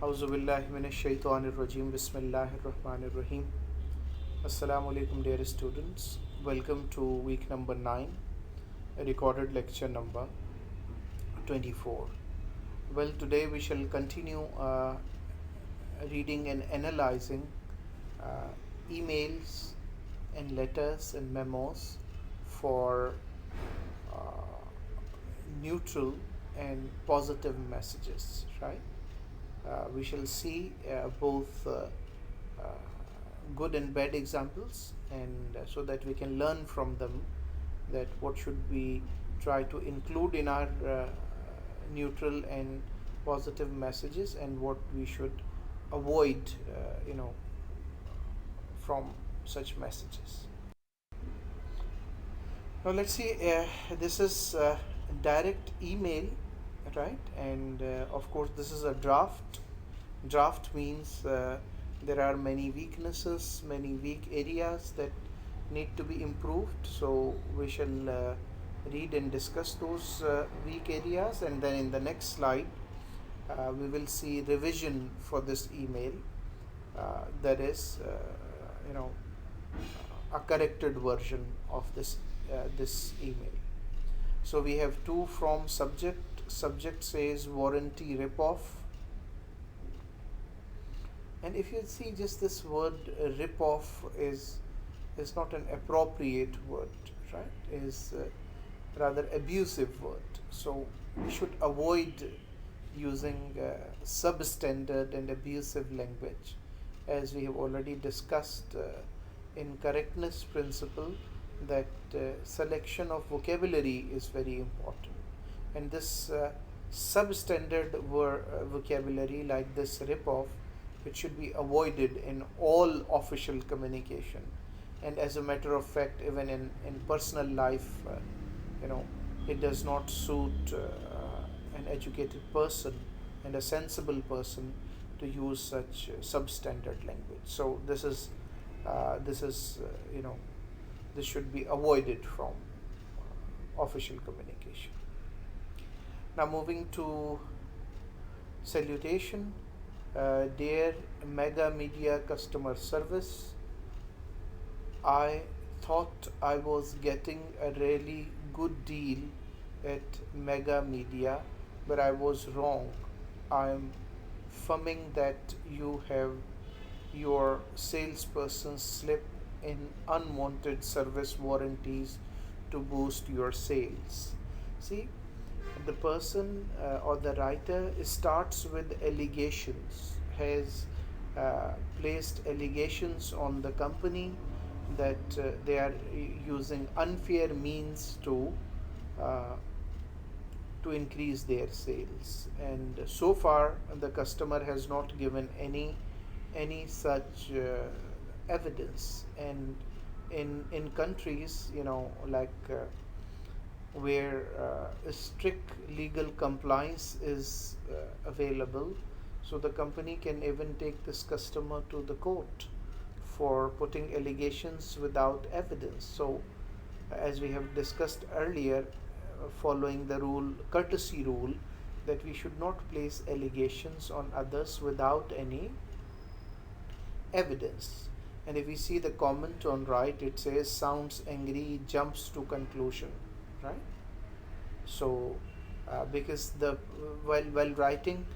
Auzu billahi minash shaitanir rajim. Bismillahir rahmanir rahim. Assalamu alaikum, dear students. Welcome to week number 9, recorded lecture number 24. Well, today we shall continue reading and analyzing uh, emails and letters and memos for uh, neutral and positive messages, right? We shall see both uh, good and bad examples, and so that we can learn from them that what should we try to include in our neutral and positive messages, and what we should avoid from such messages. Now let's see, this is direct email, right? And of course this is a draft. Draft means there are many weaknesses, many weak areas that need to be improved. So we shall read and discuss those weak areas, and then in the next slide we will see revision for this email. That is, a corrected version of this email. So we have two from subject. Subject says warranty ripoff, and if you see, just this word ripoff is not an appropriate word, right? Is rather abusive word. So we should avoid using substandard and abusive language, as we have already discussed in correctness principle, that selection of vocabulary is very important, and this substandard vocabulary like this ripoff, it should be avoided in all official communication. And as a matter of fact, even in personal life, it does not suit an educated person and a sensible person to use such substandard language. So this should be avoided from official communication. Now moving to salutation. Dear Mega Media customer service, I thought I was getting a really good deal at Mega Media, but I was wrong. I'm fuming that you have your salesperson slip in unwanted service warranties to boost your sales. See, the person or the writer starts with allegations, has placed allegations on the company that they are using unfair means uh, to increase their sales, and so far the customer has not given any such evidence. And in countries, where strict legal compliance is available, so the company can even take this customer to the court for putting allegations without evidence. So as we have discussed earlier, following the courtesy rule, that we should not place allegations on others without any evidence. And if we see the comment on right, it says sounds angry, jumps to conclusion, right? So because while writing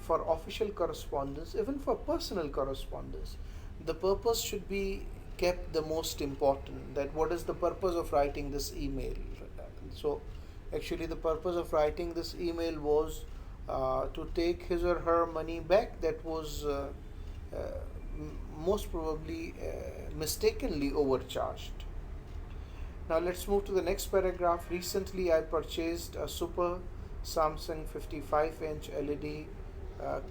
for official correspondence, even for personal correspondence, the purpose should be kept the most important. That what is the purpose of writing this email? So actually the purpose of writing this email was to take his or her money back, that was uh, most probably mistakenly overcharged. Now let's move to the next paragraph. Recently I purchased a super Samsung 55-inch LED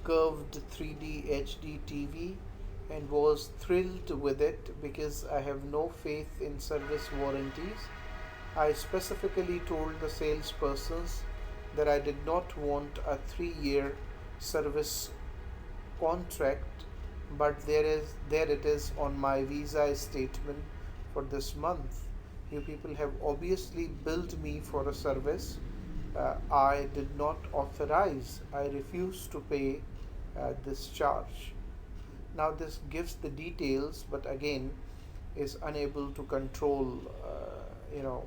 curved 3D HD TV and was thrilled with it because I have no faith in service warranties. I specifically told the salespersons that I did not want a 3-year service contract, but there it is on my visa statement for this month. You people have obviously billed me for a service I did not authorize. I refuse to pay this charge. Now this gives the details, but again is unable to control, you know,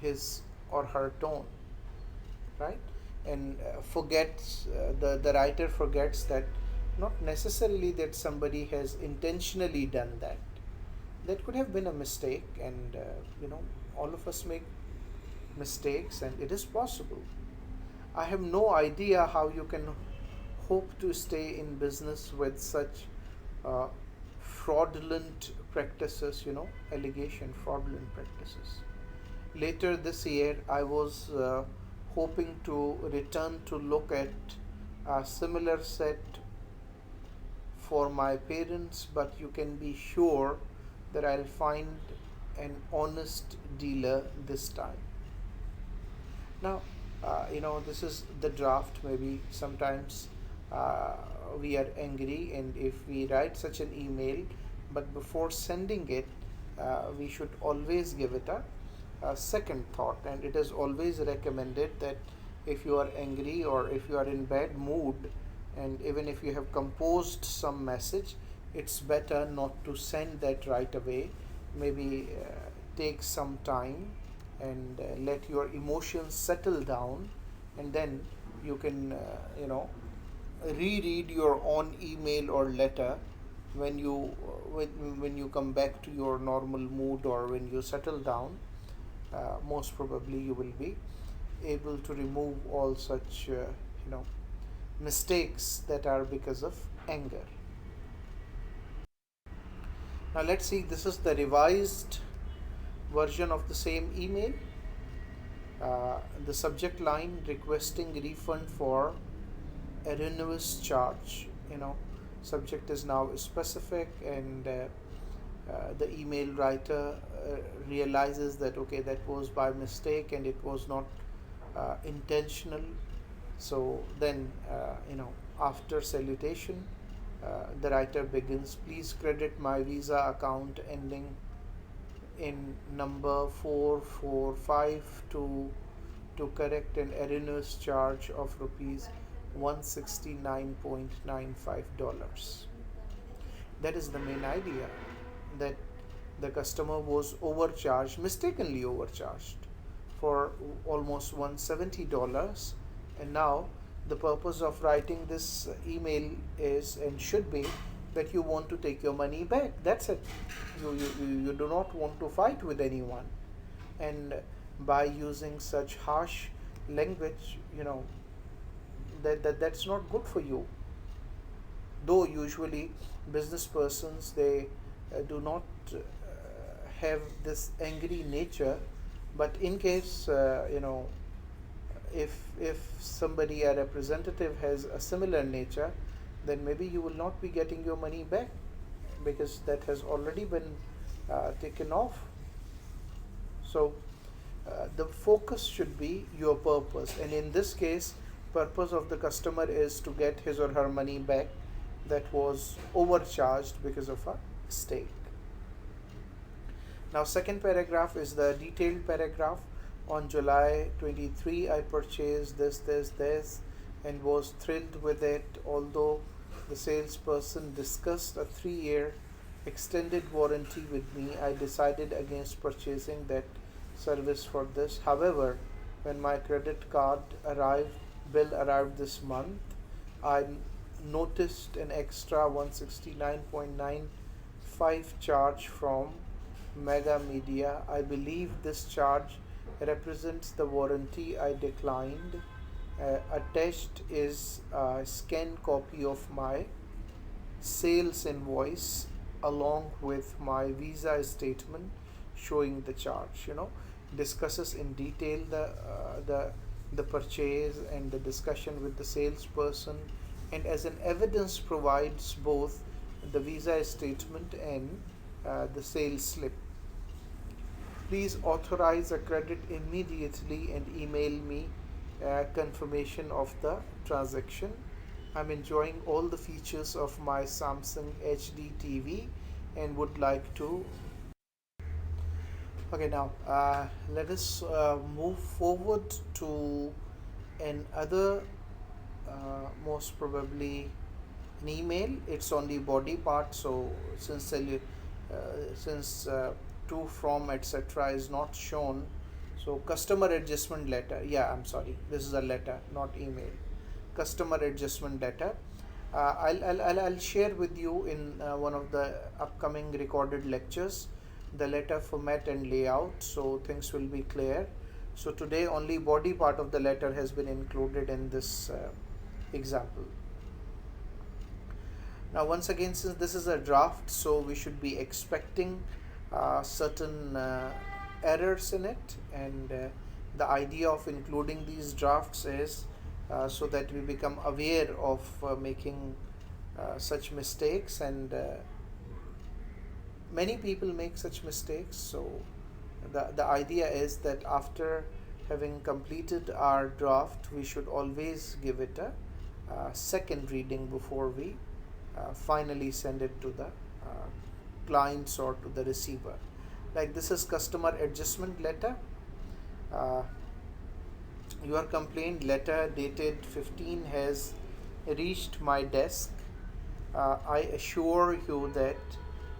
his or her tone, right? And forgets the writer forgets that not necessarily that somebody has intentionally done that. That could have been a mistake, and you know, all of us make mistakes, and it is possible. I have no idea how you can hope to stay in business with such uh, fraudulent practices, you know, allegation fraudulent practices. Later this year, I was hoping to return to look at a similar set for my parents, but you can be sure that I'll find an honest dealer this time. Now, you know, this is the draft. Maybe sometimes uh, we are angry, and if we write such an email, but before sending it, we should always give it a second thought. And it is always recommended that if you are angry or if you are in bad mood, and even if you have composed some message, it's better not to send that right away. Maybe take some time and let your emotions settle down, and then you can you know, reread your own email or letter when you when you come back to your normal mood, or when you settle down. Most probably you will be able to remove all such you know, mistakes that are because of anger. Now let's see, this is the revised version of the same email. The subject line: requesting refund for erroneous charge. You know, subject is now specific, and the email writer realizes that okay, that was by mistake and it was not intentional. So then, you know, after salutation, the writer begins: please credit my Visa account ending in number 445 to correct an erroneous charge of rupees $169.95. That is the main idea, that the customer was overcharged, mistakenly overcharged for almost $170. And now the purpose of writing this email is and should be that you want to take your money back. That's it. You do not want to fight with anyone. And by using such harsh language, you know, that's not good for you. Though usually business persons, they do not have this angry nature, but in case you know, if somebody, a representative, has a similar nature, then maybe you will not be getting your money back, because that has already been taken off. So the focus should be your purpose, and in this case, purpose of the customer is to get his or her money back that was overcharged because of a mistake. Now second paragraph is the detailed paragraph. On July 23, I purchased this and was thrilled with it. Although the salesperson discussed a 3-year extended warranty with me, I decided against purchasing that service for this. However, when my credit card bill arrived this month, I noticed an extra 169.95 charge from Mega Media. I believe this charge represents the warranty I declined. Attached is a scanned copy of my sales invoice along with my Visa statement showing the charge. You know, discusses in detail the purchase and the discussion with the salesperson, and as an evidence provides both the Visa statement and the sales slip. Please authorize a credit immediately and email me confirmation of the transaction. I'm enjoying all the features of my Samsung HD TV and would like to. Okay, now let us move forward to another most probably an email. It's only body part, so since since to, from, etc. is not shown, so customer adjustment letter, yeah, I'm sorry, this is a letter, not email. Customer adjustment letter. I'll share with you in one of the upcoming recorded lectures the letter format and layout, so things will be clear. So today only body part of the letter has been included in this example. Now once again, since this is a draft, so we should be expecting certain errors in it, and the idea of including these drafts is so that we become aware of making such mistakes, and many people make such mistakes. So the idea is that after having completed our draft, we should always give it a second reading before we finally send it to the clients or to the receiver. Like this is customer adjustment letter. Uh, your complaint letter dated 15 has reached my desk. I assure you that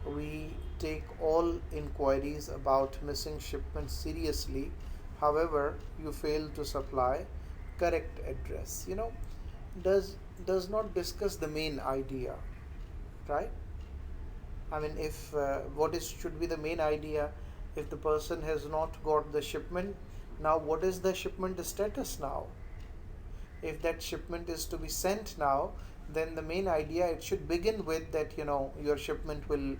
we take all inquiries about missing shipments seriously. However, you fail to supply correct address. Does does not discuss the main idea, right? I mean, if what is should be the main idea, if the person has not got the shipment, now what is the shipment status now? If that shipment is to be sent now, then the main idea, it should begin with that, your shipment will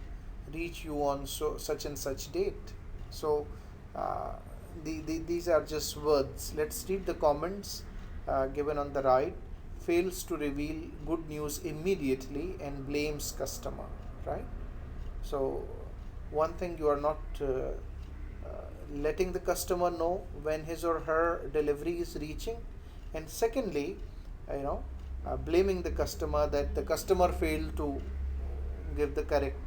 reach you on such and such date. So uh, these are just words. Let's read the comments given on the right. Fails to reveal good news immediately and blames customer, right? So one thing, you are not letting the customer know when his or her delivery is reaching, and secondly, you know blaming the customer that the customer failed to give the correct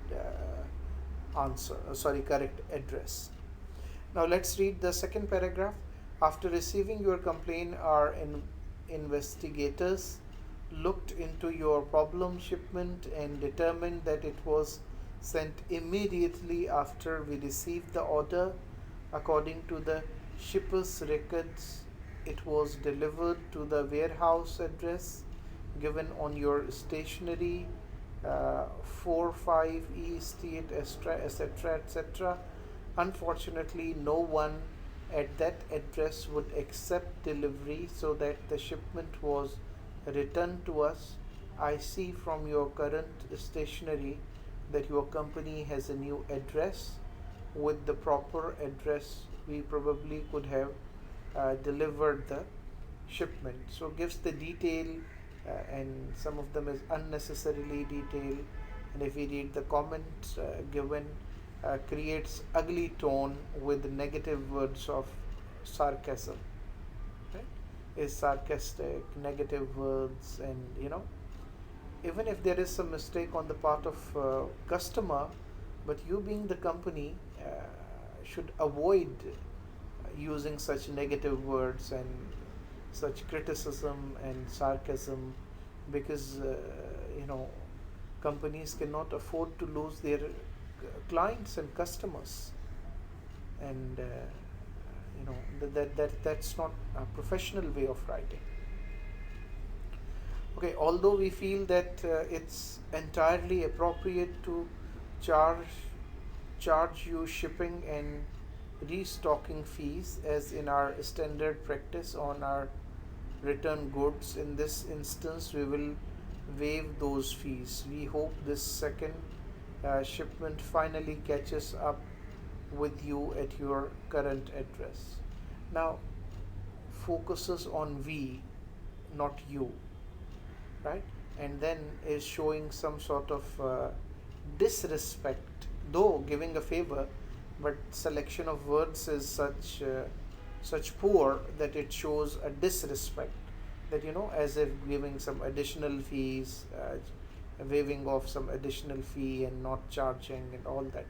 correct address. Now let's read the second paragraph. After receiving your complaint, our investigators looked into your problem shipment and determined that it was sent immediately after we received the order. According to the shipper's records, it was delivered to the warehouse address given on your stationery, 45 E Street, etc., etc. Unfortunately, no one at that address would accept delivery, so that the shipment was returned to us. I see from your current stationery that your company has a new address. With the proper address, we probably could have delivered the shipment. So gives the detail, and some of them is unnecessarily detailed. And if we read the comments given, creates ugly tone with negative words of sarcasm, right? Is sarcastic, negative words, and even if there is some mistake on the part of customer, but you being the company should avoid using such negative words and such criticism and sarcasm, because companies cannot afford to lose their clients and customers, and that's not a professional way of writing. Okay, although we feel that it's entirely appropriate to charge charge you shipping and restocking fees as in our standard practice on our return goods, in this instance we will waive those fees. We hope this second shipment finally catches up with you at your current address. Now focuses on we, not you, right? And then is showing some sort of disrespect, though giving a favor, but selection of words is such poor that it shows a disrespect, that as if giving some additional fees, waiving off some additional fee and not charging and all that,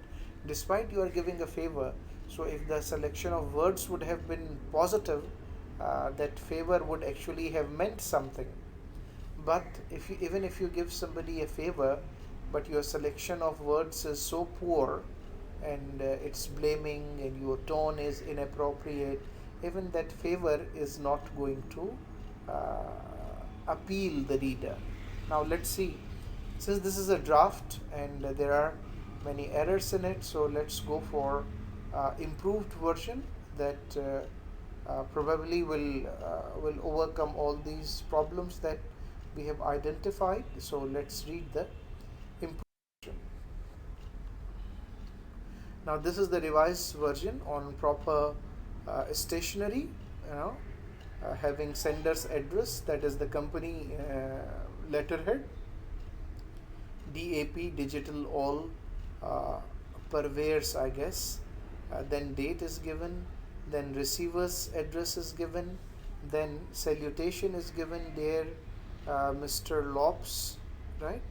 despite you are giving a favor. So if the selection of words would have been positive, that favor would actually have meant something. But even if you give somebody a favor, but your selection of words is so poor, and it's blaming, and your tone is inappropriate, even that favor is not going to appeal the reader. Now let's see, since this is a draft and there are many errors in it, so let's go for improved version that probably will overcome all these problems that we have identified. So let's read the improved version. Now this is the revised version on proper stationery, you know, having sender's address, that is the company letterhead, DAP, digital all purveyors, I guess. Then date is given, then receiver's address is given, then salutation is given there, Mr. Lops, right?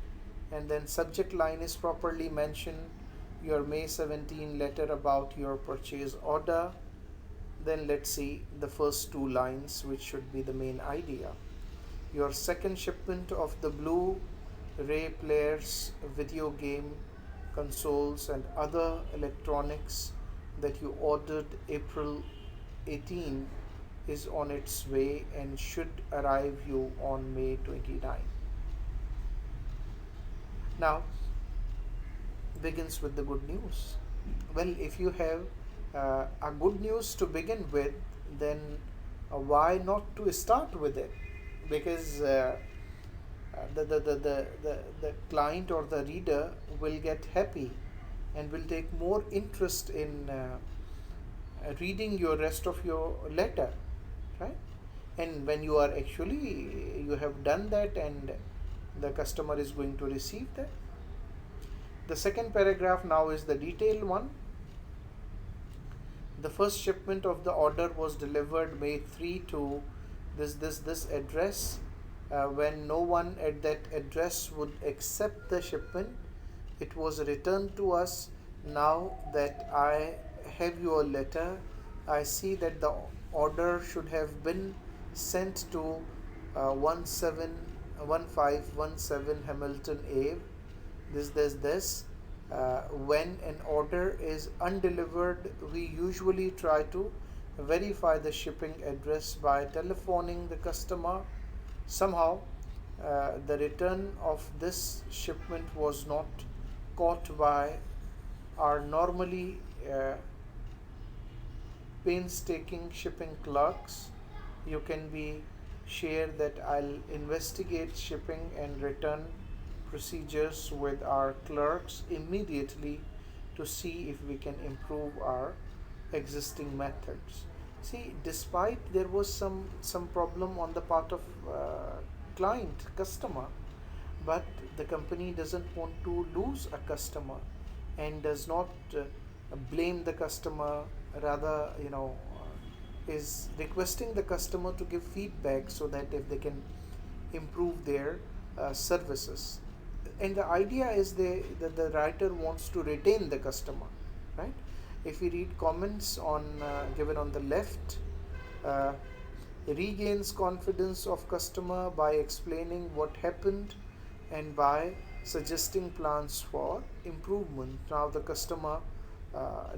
And then subject line is properly mentioned, your May 17 letter about your purchase order. Then let's see the first two lines, which should be the main idea. Your second shipment of the Blu ray players, video game consoles, and other electronics that you ordered April 18 is on its way and should arrive you on May 29. Now begins with the good news. Well, if you have a good news to begin with, then why not to start with it? Because the client or the reader will get happy and will take more interest in reading your rest of your letter, right? And when you are actually, you have done that and the customer is going to receive that. The second paragraph now is the detailed one. The first shipment of the order was delivered May 3 to this address. When no one at that address would accept the shipment, it was returned to us. Now that I have your letter, I see that the order should have been sent to 1517 Hamilton Ave. This. When an order is undelivered, we usually try to verify the shipping address by telephoning the customer. Somehow, the return of this shipment was not caught by our normally painstaking shipping clerks. You can be sure that I'll investigate shipping and return procedures with our clerks immediately to see if we can improve our existing methods. See, despite there was some problem on the part of client customer, but the company doesn't want to lose a customer and does not blame the customer. Rather, is requesting the customer to give feedback so that if they can improve their services. And the idea is that the writer wants to retain the customer, right? If we read comments on given on the left, uh, regains confidence of customer by explaining what happened and by suggesting plans for improvement. Now the customer,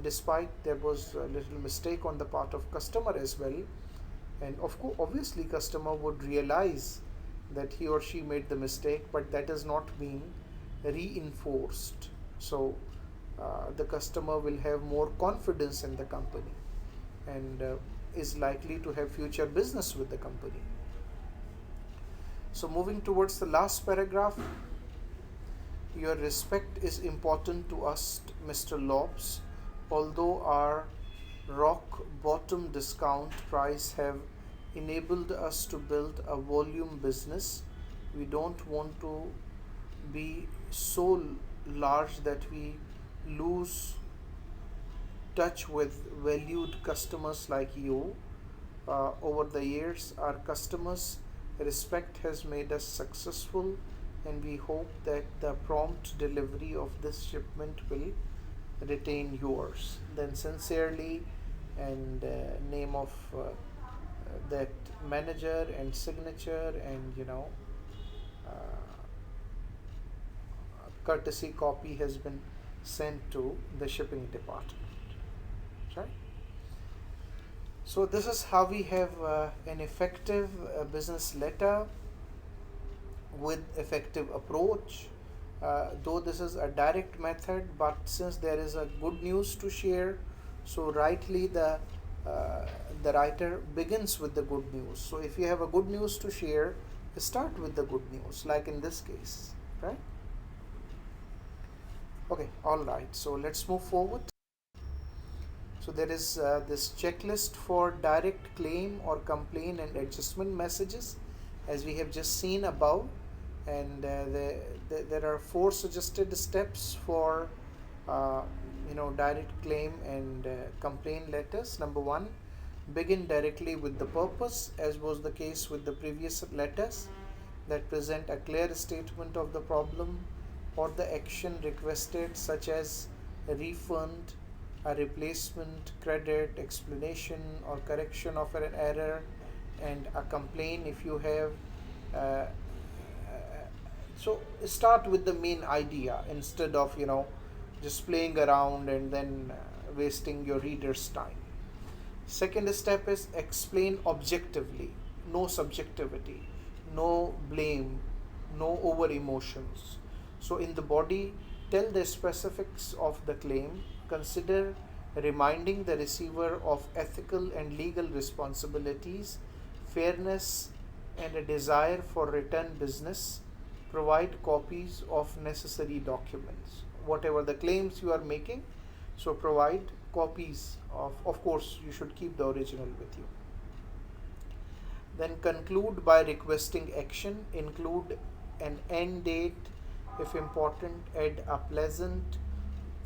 despite there was a little mistake on the part of customer as well, and of course obviously customer would realize that he or she made the mistake, but that is not being reinforced. So the customer will have more confidence in the company and is likely to have future business with the company. So moving towards the last paragraph, your respect is important to us, Mr. Lopes. Although our rock bottom discount price have enabled us to build a volume business, we don't want to be so large that we lose touch with valued customers like you. Over the years, our customers' respect has made us successful, and we hope that the prompt delivery of this shipment will retain yours. Then, sincerely, and name of that manager and signature, and courtesy copy has been sent to the shipping department, right? So this is how we have an effective business letter with effective approach. Though this is a direct method, but since there is a good news to share, so rightly uh, the writer begins with the good news. So if you have a good news to share, start with the good news, like in this case, right? Okay, all right. So let's move forward. So there is this checklist for direct claim or complaint and adjustment messages, as we have just seen above, and there are four suggested steps for uh, direct claim and complaint letters. Number one, begin directly with the purpose, as was the case with the previous letters that present a clear statement of the problem or the action requested, such as a refund, a replacement, credit, explanation, or correction of an error, and a complaint if you have. Uh, so start with the main idea instead of just playing around and then wasting your reader's time. Second step is explain objectively, no subjectivity, no blame, no over emotions. So, in the body, tell the specifics of the claim, consider reminding the receiver of ethical and legal responsibilities, fairness, and a desire for return business. Provide copies of necessary documents. Whatever the claims you are making, so provide copies of course, you should keep the original with you. Then conclude by requesting action, include an end date if important, add a pleasant,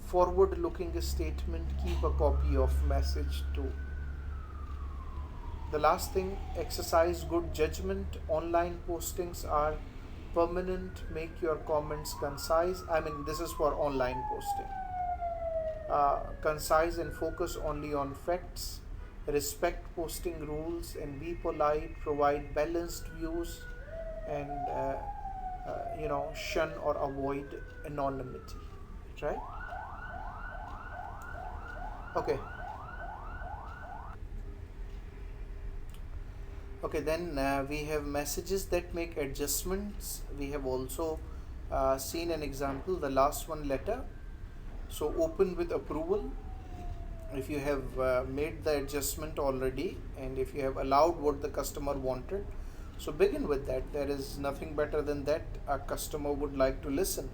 forward looking statement, keep a copy of message too. The last thing, exercise good judgment. Online postings are permanent, make your comments concise. I mean, this is for online posting. Concise and focus only on facts, respect posting rules and be polite, provide balanced views, and shun or avoid anonymity, right? Okay. Okay, then we have messages that make adjustments. We have also seen an example, the last one, letter. So open with approval. If you have made the adjustment already and if you have allowed what the customer wanted, so begin with that. There is nothing better than that. A customer would like to listen.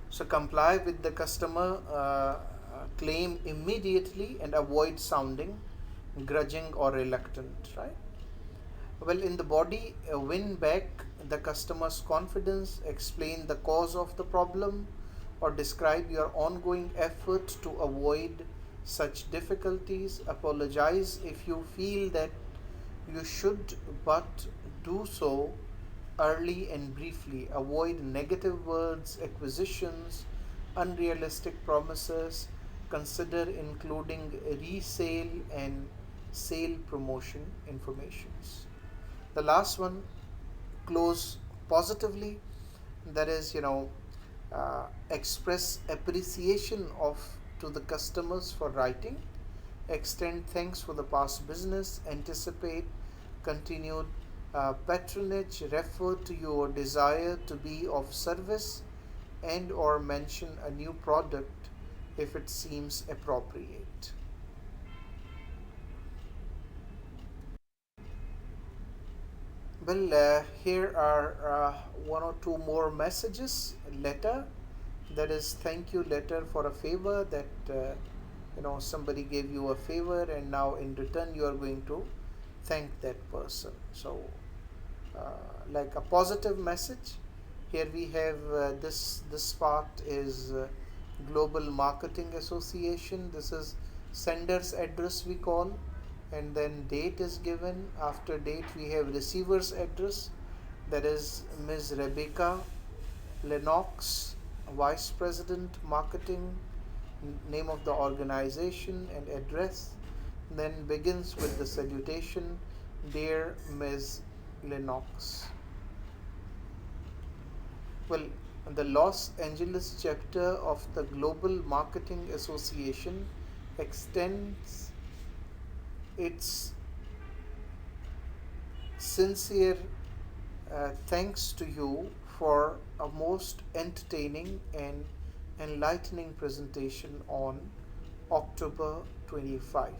So comply with the customer claim immediately and avoid sounding grudging or reluctant, right? Well, in the body, win back the customer's confidence, explain the cause of the problem, or describe your ongoing effort to avoid such difficulties. Apologize if you feel that you should, but do so early and briefly. Avoid negative words, acquisitions, unrealistic promises. Consider including resale and sale promotion informations. The last one, close positively. That is, express appreciation of to the customers for writing, extend thanks for the past business, anticipate continued patronage, refer to your desire to be of service, and or mention a new product if it seems appropriate. Well, here are one or two more messages. Letter, that is thank you letter for a favor that somebody gave you a favor, and now in return you are going to thank that person. So, like a positive message. Here we have this part is Global Marketing Association. This is sender's address we call, and then date is given. After date we have receiver's address, that is Ms. Rebecca Lennox, Vice President Marketing, name of the organization and address. Then begins with the salutation, dear Ms. Lennox. Well, the Los Angeles chapter of the Global Marketing Association extends its sincere thanks to you for a most entertaining and enlightening presentation on October 25.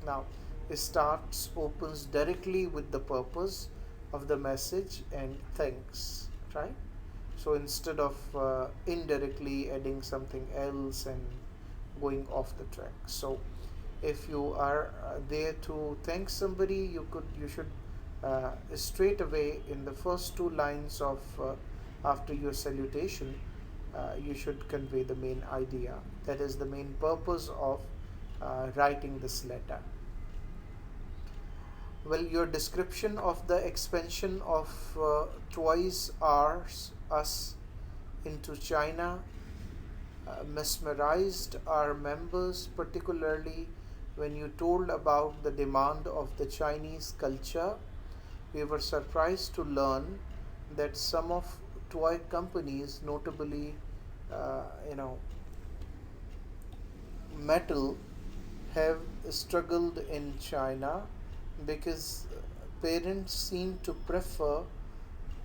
Now, it starts opens directly with the purpose of the message and thanks, right? So instead of indirectly adding something else and going off the track. So if you are there to thank somebody, you should straight away in the first two lines of after your salutation, you should convey the main idea. That is the main purpose of writing this letter. Well, your description of the expansion of Toys R Us into China mesmerized our members, particularly when you told about the demand of the Chinese culture. We were surprised to learn that some of toy companies, notably, you know, Metal, have struggled in China because parents seem to prefer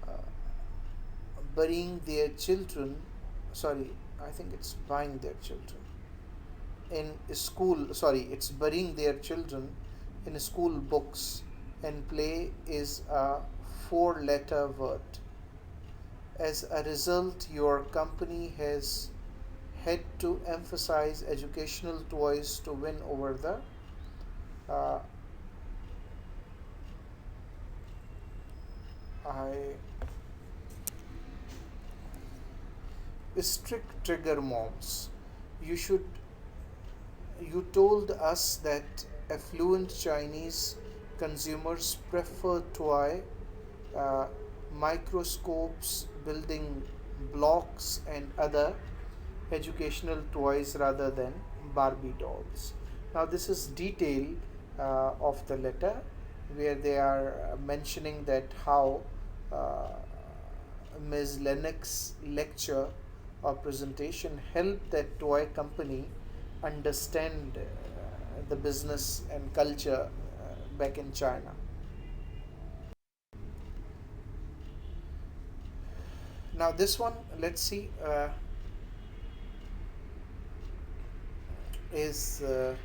uh, burying their children. Sorry, I think it's buying their children in school. Sorry, it's burying their children in school books, and play is a four-letter word. As a result, your company has had to emphasize educational toys to win over the uh, I strict trigger moms. You should you told us that affluent Chinese consumers prefer toy uh, microscopes, building blocks, and other educational toys rather than Barbie dolls. Now, this is detail of the letter where they are mentioning that how uh, Ms. Lennox's lecture or presentation helped that toy company understand the business and culture back in China. Now, this one, let's see, is the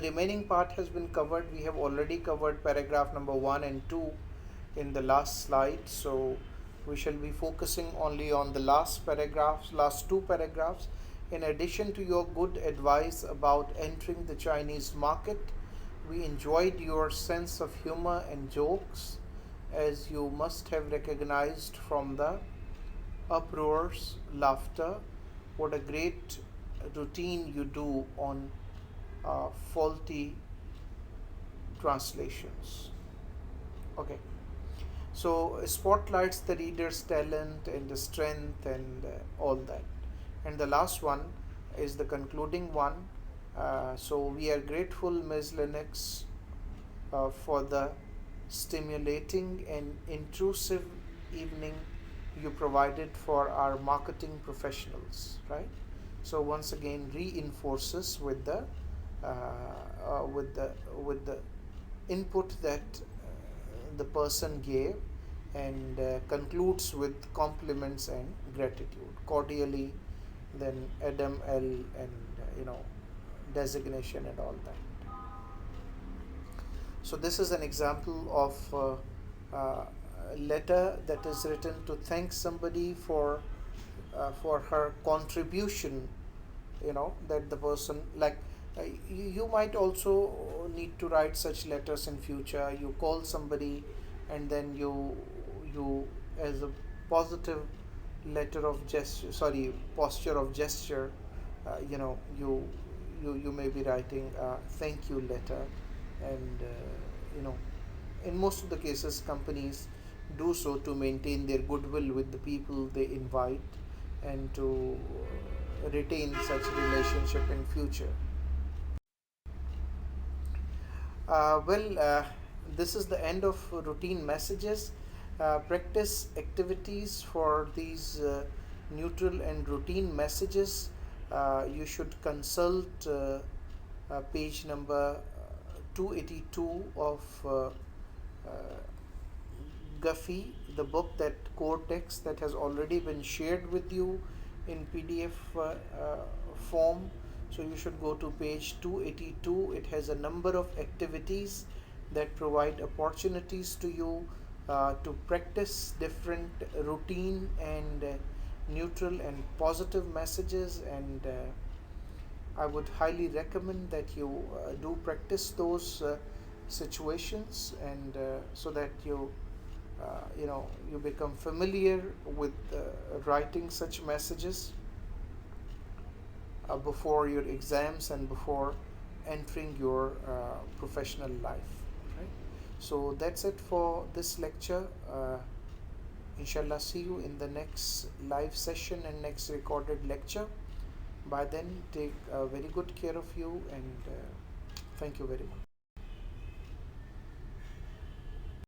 remaining part has been covered. We have already covered paragraph number 1 and 2 in the last slide. So we shall be focusing only on the last paragraphs, last two paragraphs. In addition to your good advice about entering the Chinese market, we enjoyed your sense of humor and jokes, as you must have recognized from the uproars, laughter. What a great routine you do on faulty translations. Okay, so spotlights the reader's talent and the strength and all that. And the last one is the concluding one. So we are grateful, Ms. Lennox, for the stimulating and intrusive evening you provided for our marketing professionals, right? So once again reinforces with the input that the person gave, and concludes with compliments and gratitude. Cordially, then Adam L. and designation and all that. So this is an example of a letter that is written to thank somebody for her contribution. That the person, like, you might also need to write such letters in future. You call somebody, and then you as a positive letter of gesture, sorry, posture of gesture, you may be writing a thank you letter. And you know in most of the cases, companies do so to maintain their goodwill with the people they invite, and to retain such relationship in future. Well, this is the end of routine messages. Practice activities for these neutral and routine messages. You should consult page number 282 of Guffey, the book, that core text that has already been shared with you in PDF form. So you should go to page 282. It has a number of activities that provide opportunities to you to practice different routine and neutral and positive messages, and I would highly recommend that you do practice those situations, and so that you become familiar with writing such messages before your exams and before entering your professional life, right? So that's it for this lecture. Inshallah, see you in the next live session and next recorded lecture. By then, take very good care of you, and thank you very much.